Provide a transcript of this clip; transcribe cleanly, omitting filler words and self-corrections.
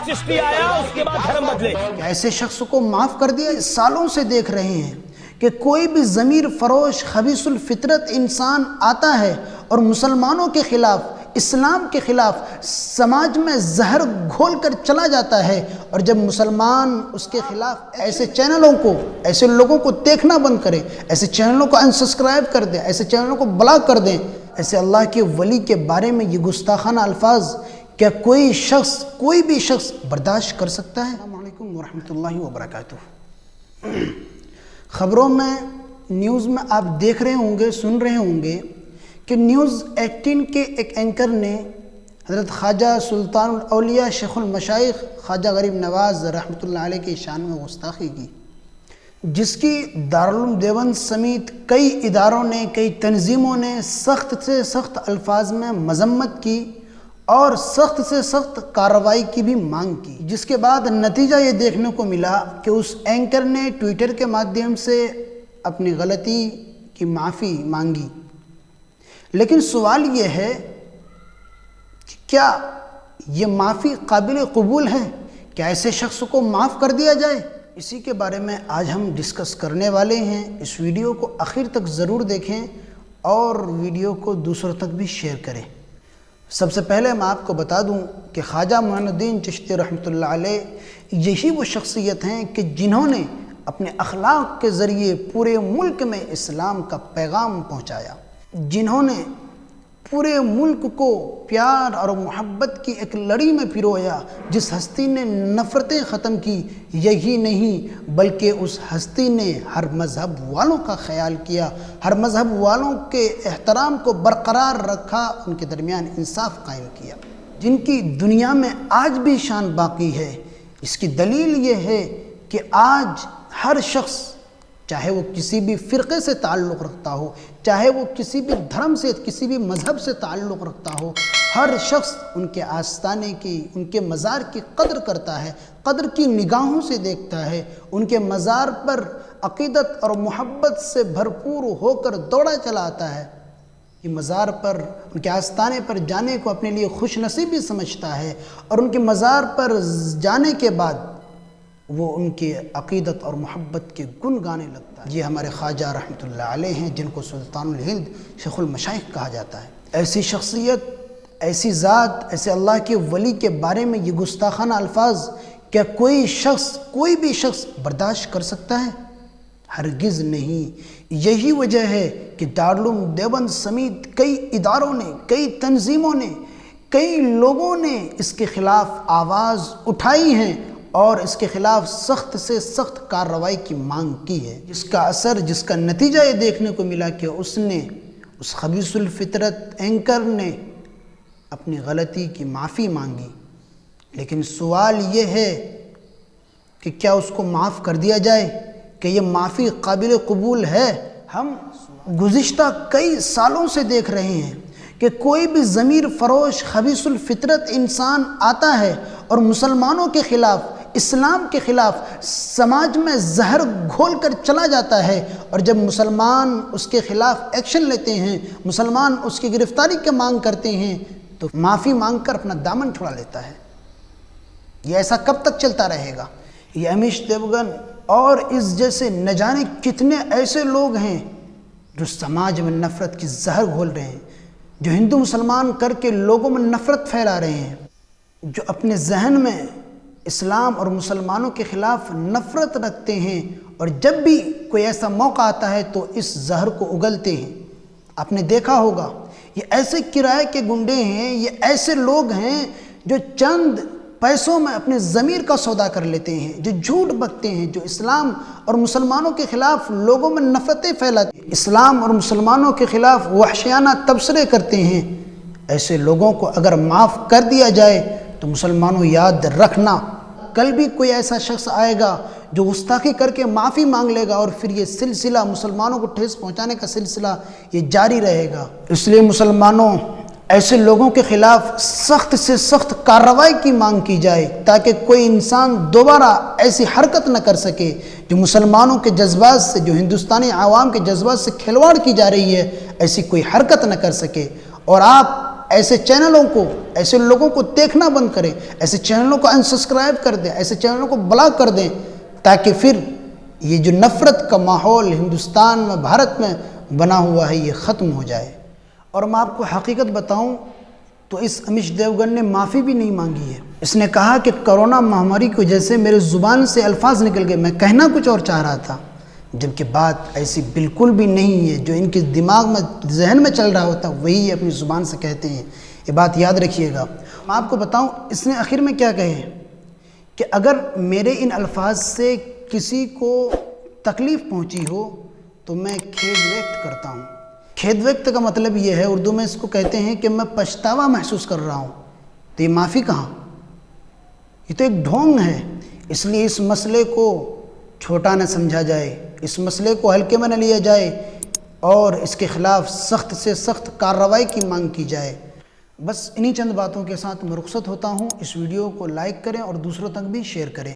چشتی آیا اس کے بعد دھرم بدلے. ایسے شخص کو معاف کر دیا. سالوں سے دیکھ رہے ہیں کہ کوئی بھی ضمیر فروش خبیث الفطرت انسان آتا ہے اور مسلمانوں کے خلاف، اسلام کے خلاف سماج میں زہر گھول کر چلا جاتا ہے، اور جب مسلمان اس کے خلاف ایسے چینلوں کو، ایسے لوگوں کو دیکھنا بند کریں، ایسے چینلوں کو انسبسکرائب کر دیں، ایسے چینلوں کو بلاک کر دیں، ایسے اللہ کے ولی کے بارے میں یہ گستاخانہ الفاظ کیا کوئی بھی شخص برداشت کر سکتا ہے؟ السلام علیکم ورحمۃ اللہ وبرکاتہ. خبروں میں، نیوز میں آپ دیکھ رہے ہوں گے، سن رہے ہوں گے کہ نیوز 18 کے ایک اینکر نے حضرت خواجہ سلطان الاولیاء شیخ المشائخ خواجہ غریب نواز رحمۃ اللہ علیہ کی شان میں گستاخی کی، جس کی دارالعلوم دیوبند سمیت کئی اداروں نے، کئی تنظیموں نے سخت سے سخت الفاظ میں مذمت کی اور سخت سے سخت کارروائی کی بھی مانگ کی، جس کے بعد نتیجہ یہ دیکھنے کو ملا کہ اس اینکر نے ٹویٹر کے مادھیم سے اپنی غلطی کی معافی مانگی. لیکن سوال یہ ہے کہ کیا یہ معافی قابل قبول ہے؟ کیا ایسے شخص کو معاف کر دیا جائے؟ اسی کے بارے میں آج ہم ڈسکس کرنے والے ہیں. اس ویڈیو کو آخر تک ضرور دیکھیں اور ویڈیو کو دوسروں تک بھی شیئر کریں. سب سے پہلے میں آپ کو بتا دوں کہ خواجہ معین الدین چشتی رحمۃ اللہ علیہ یہی وہ شخصیت ہیں کہ جنہوں نے اپنے اخلاق کے ذریعے پورے ملک میں اسلام کا پیغام پہنچایا، جنہوں نے پورے ملک کو پیار اور محبت کی ایک لڑی میں پرویا. جس ہستی نے نفرتیں ختم کی، یہی نہیں بلکہ اس ہستی نے ہر مذہب والوں کا خیال کیا، ہر مذہب والوں کے احترام کو برقرار رکھا، ان کے درمیان انصاف قائم کیا، جن کی دنیا میں آج بھی شان باقی ہے. اس کی دلیل یہ ہے کہ آج ہر شخص، چاہے وہ کسی بھی فرقے سے تعلق رکھتا ہو، چاہے وہ کسی بھی دھرم سے، کسی بھی مذہب سے تعلق رکھتا ہو، ہر شخص ان کے آستانے کی، ان کے مزار کی قدر کرتا ہے، قدر کی نگاہوں سے دیکھتا ہے. ان کے مزار پر عقیدت اور محبت سے بھرپور ہو کر دوڑا چلا آتا ہے. یہ مزار پر، ان کے آستانے پر جانے کو اپنے لیے خوش نصیبی سمجھتا ہے، اور ان کے مزار پر جانے کے بعد وہ ان کے عقیدت اور محبت کے گن گانے لگتا ہے. یہ ہمارے خواجہ رحمۃ اللہ علیہ ہیں، جن کو سلطان الہند شیخ المشائخ کہا جاتا ہے. ایسی شخصیت، ایسی ذات، ایسے اللہ کے ولی کے بارے میں یہ گستاخانہ الفاظ کیا کوئی بھی شخص برداشت کر سکتا ہے؟ ہرگز نہیں. یہی وجہ ہے کہ دارالعلوم دیوبند سمیت کئی اداروں نے، کئی تنظیموں نے، کئی لوگوں نے اس کے خلاف آواز اٹھائی ہیں اور اس کے خلاف سخت سے سخت کارروائی کی مانگ کی ہے، جس کا اثر، جس کا نتیجہ یہ دیکھنے کو ملا کہ اس خبیث الفطرت اینکر نے اپنی غلطی کی معافی مانگی. لیکن سوال یہ ہے کہ کیا اس کو معاف کر دیا جائے؟ کہ یہ معافی قابل قبول ہے؟ ہم گزشتہ کئی سالوں سے دیکھ رہے ہیں کہ کوئی بھی ضمیر فروش خبیث الفطرت انسان آتا ہے اور مسلمانوں کے خلاف، اسلام کے خلاف سماج میں زہر گھول کر چلا جاتا ہے، اور جب مسلمان اس کے خلاف ایکشن لیتے ہیں، مسلمان اس کی گرفتاری کی مانگ کرتے ہیں، تو معافی مانگ کر اپنا دامن چھڑا لیتا ہے. یہ ایسا کب تک چلتا رہے گا؟ یہ امیش دیوگن اور اس جیسے نہ جانے کتنے ایسے لوگ ہیں جو سماج میں نفرت کی زہر گھول رہے ہیں، جو ہندو مسلمان کر کے لوگوں میں نفرت پھیلا رہے ہیں، جو اپنے ذہن میں اسلام اور مسلمانوں کے خلاف نفرت رکھتے ہیں، اور جب بھی کوئی ایسا موقع آتا ہے تو اس زہر کو اگلتے ہیں. آپ نے دیکھا ہوگا یہ ایسے کرائے کے گنڈے ہیں، یہ ایسے لوگ ہیں جو چند پیسوں میں اپنے ضمیر کا سودا کر لیتے ہیں، جو جھوٹ بکتے ہیں، جو اسلام اور مسلمانوں کے خلاف لوگوں میں نفرتیں پھیلاتے ہیں، اسلام اور مسلمانوں کے خلاف وحشیانہ تبصرے کرتے ہیں. ایسے لوگوں کو اگر معاف کر دیا جائے تو مسلمانوں یاد رکھنا، کل بھی کوئی ایسا شخص آئے گا جو گستاخی کر کے معافی مانگ لے گا، اور پھر یہ سلسلہ مسلمانوں کو ٹھیس پہنچانے کا سلسلہ یہ جاری رہے گا. اس لیے مسلمانوں، ایسے لوگوں کے خلاف سخت سے سخت کارروائی کی مانگ کی جائے، تاکہ کوئی انسان دوبارہ ایسی حرکت نہ کر سکے جو مسلمانوں کے جذبات سے، جو ہندوستانی عوام کے جذبات سے کھلواڑ کی جا رہی ہے، ایسی کوئی حرکت نہ کر سکے. اور آپ ایسے چینلوں کو، ایسے لوگوں کو دیکھنا بند کریں، ایسے چینلوں کو انسبسکرائب کر دیں، ایسے چینلوں کو بلاک کر دیں، تاکہ پھر یہ جو نفرت کا ماحول ہندوستان میں، بھارت میں بنا ہوا ہے، یہ ختم ہو جائے۔ اور میں آپ کو حقیقت بتاؤں تو اس امیش دیوگن نے معافی بھی نہیں مانگی ہے۔ اس نے کہا کہ کرونا مہاماری کی وجہ سے میرے زبان سے الفاظ نکل گئے، میں کہنا کچھ اور چاہ رہا تھا، جبکہ بات ایسی بالکل بھی نہیں ہے۔ جو ان کے دماغ میں، ذہن میں چل رہا ہوتا وہی اپنی زبان سے کہتے ہیں، یہ بات یاد رکھیے گا۔ میں آپ کو بتاؤں اس نے آخر میں کیا کہے کہ اگر میرے ان الفاظ سے کسی کو تکلیف پہنچی ہو تو میں کھید ویکت کرتا ہوں۔ کھید ویکت کا مطلب یہ ہے، اردو میں اس کو کہتے ہیں کہ میں پچھتاوا محسوس کر رہا ہوں۔ تو یہ معافی کہاں؟ یہ تو ایک ڈھونگ ہے۔ اس لیے اس مسئلے کو چھوٹا نہ سمجھا جائے، اس مسئلے کو ہلکے میں نہ لیا جائے، اور اس کے خلاف سخت سے سخت کارروائی کی مانگ کی جائے۔ بس انہی چند باتوں کے ساتھ میں رخصت ہوتا ہوں۔ اس ویڈیو کو لائک کریں اور دوسروں تک بھی شیئر کریں۔